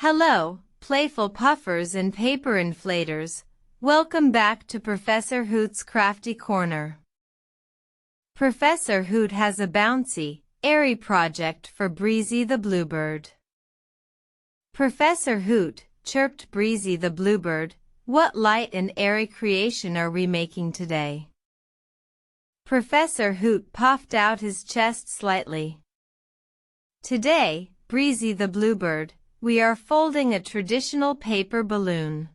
Hello, playful puffers and paper inflators. Welcome back to Professor Hoot's Crafty Corner. Professor Hoot has a bouncy, airy project for Breezy the Bluebird. Professor Hoot, chirped Breezy the Bluebird, what light and airy creation are we making today? Professor Hoot puffed out his chest slightly. Today, Breezy the Bluebird, we are folding a traditional paper balloon.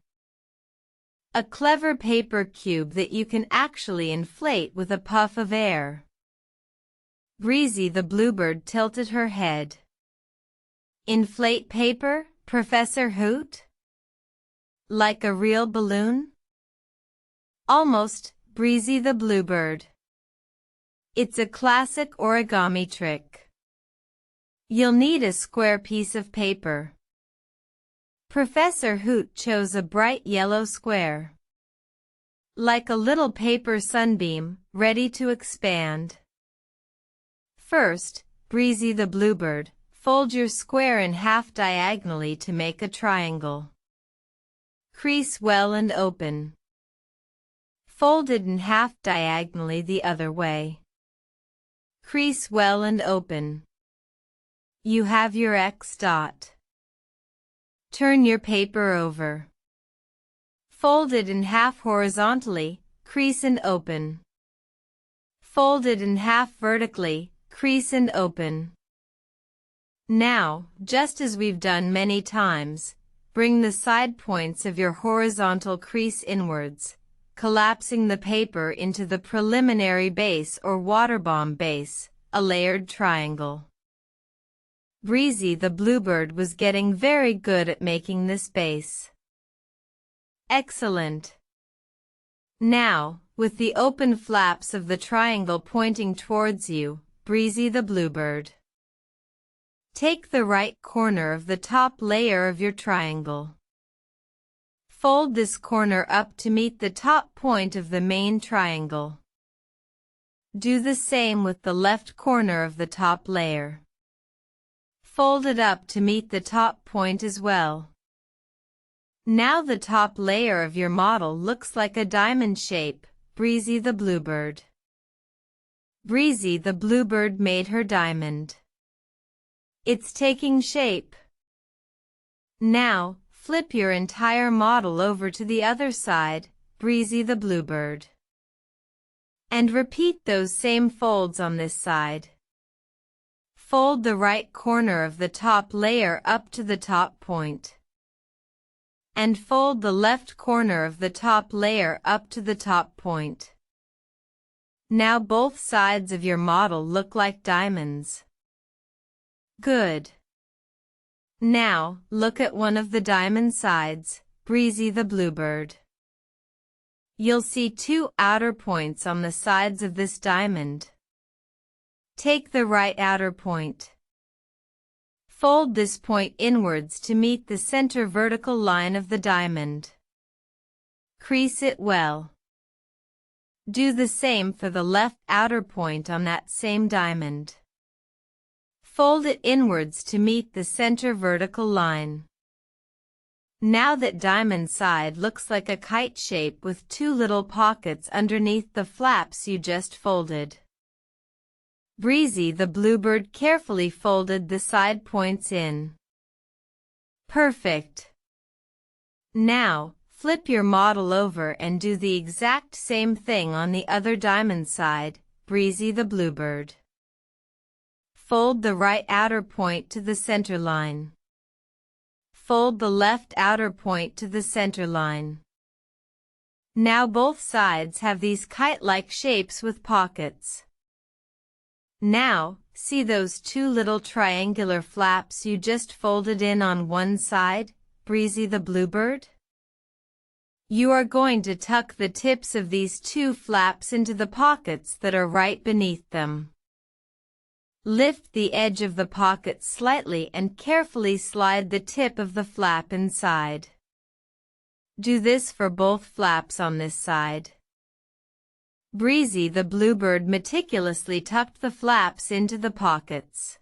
A clever paper cube that you can actually inflate with a puff of air. Breezy the Bluebird tilted her head. Inflate paper, Professor Hoot? Like a real balloon? Almost, Breezy the Bluebird. It's a classic origami trick. You'll need a square piece of paper. Professor Hoot chose a bright yellow square. Like a little paper sunbeam, ready to expand. First, Breezy the Bluebird, fold your square in half diagonally to make a triangle. Crease well and open. Fold it in half diagonally the other way. Crease well and open. You have your X dot. Turn your paper over. Fold it in half horizontally, crease and open. Fold it in half vertically, crease and open. Now, just as we've done many times, bring the side points of your horizontal crease inwards, collapsing the paper into the preliminary base or water bomb base, a layered triangle. Breezy the Bluebird was getting very good at making this base. Excellent. Now, with the open flaps of the triangle pointing towards you, Breezy the Bluebird. Take the right corner of the top layer of your triangle. Fold this corner up to meet the top point of the main triangle. Do the same with the left corner of the top layer. Fold it up to meet the top point as well. Now the top layer of your model looks like a diamond shape, Breezy the Bluebird. Breezy the Bluebird made her diamond. It's taking shape. Now, flip your entire model over to the other side, Breezy the Bluebird. And repeat those same folds on this side. Fold the right corner of the top layer up to the top point. And fold the left corner of the top layer up to the top point. Now both sides of your model look like diamonds. Good. Now, look at one of the diamond sides, Breezy the Bluebird. You'll see two outer points on the sides of this diamond. Take the right outer point. Fold this point inwards to meet the center vertical line of the diamond. Crease it well. Do the same for the left outer point on that same diamond. Fold it inwards to meet the center vertical line. Now that diamond side looks like a kite shape with two little pockets underneath the flaps you just folded. Breezy the Bluebird carefully folded the side points in. Perfect. Now, flip your model over and do the exact same thing on the other diamond side, Breezy the Bluebird. Fold the right outer point to the center line. Fold the left outer point to the center line. Now both sides have these kite-like shapes with pockets. Now, see those two little triangular flaps you just folded in on one side, Breezy the Bluebird? You are going to tuck the tips of these two flaps into the pockets that are right beneath them. Lift the edge of the pocket slightly and carefully slide the tip of the flap inside. Do this for both flaps on this side. Breezy the Bluebird meticulously tucked the flaps into the pockets.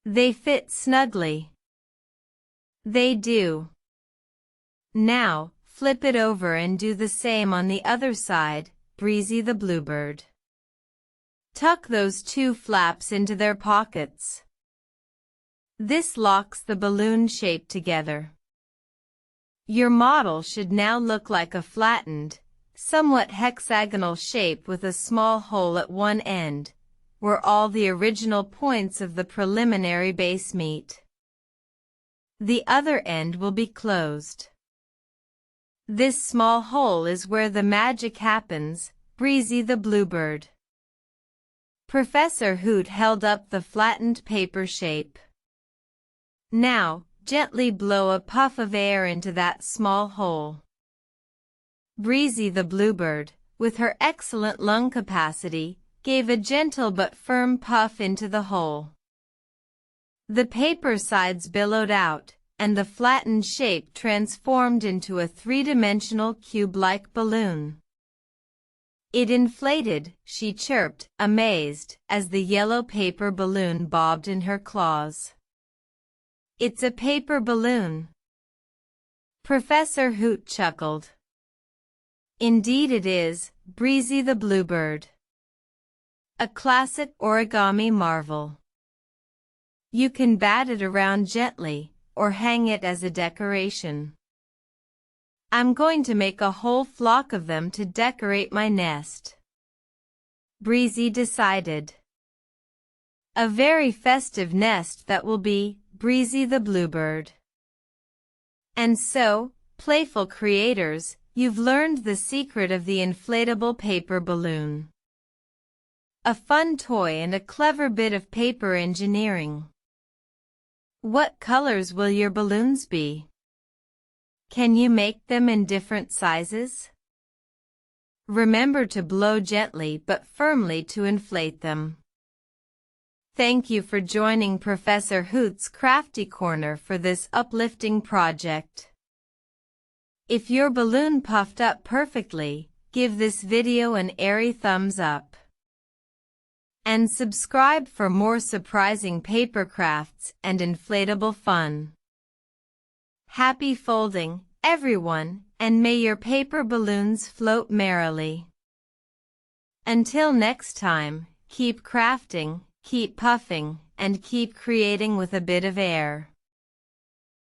They fit snugly. They do. Now, flip it over and do the same on the other side, Breezy the Bluebird. Tuck those two flaps into their pockets. This locks the balloon shape together. Your model should now look like a flattened, somewhat hexagonal shape with a small hole at one end, where all the original points of the preliminary base meet. The other end will be closed. This small hole is where the magic happens, Breezy the Bluebird. Professor Hoot held up the flattened paper shape. Now, gently blow a puff of air into that small hole. Breezy the Bluebird, with her excellent lung capacity, gave a gentle but firm puff into the hole. The paper sides billowed out, and the flattened shape transformed into a three-dimensional cube-like balloon. It inflated, she chirped, amazed, as the yellow paper balloon bobbed in her claws. It's a paper balloon. Professor Hoot chuckled. Indeed it is, Breezy the Bluebird. A classic origami marvel. You can bat it around gently, or hang it as a decoration. I'm going to make a whole flock of them to decorate my nest, Breezy decided. A very festive nest that will be, Breezy the Bluebird. And so, playful creators, you've learned the secret of the inflatable paper balloon. A fun toy and a clever bit of paper engineering. What colors will your balloons be? Can you make them in different sizes? Remember to blow gently but firmly to inflate them. Thank you for joining Professor Hoot's Crafty Corner for this uplifting project. If your balloon puffed up perfectly, give this video an airy thumbs up. And subscribe for more surprising paper crafts and inflatable fun. Happy folding, everyone, and may your paper balloons float merrily. Until next time, keep crafting, keep puffing, and keep creating with a bit of air.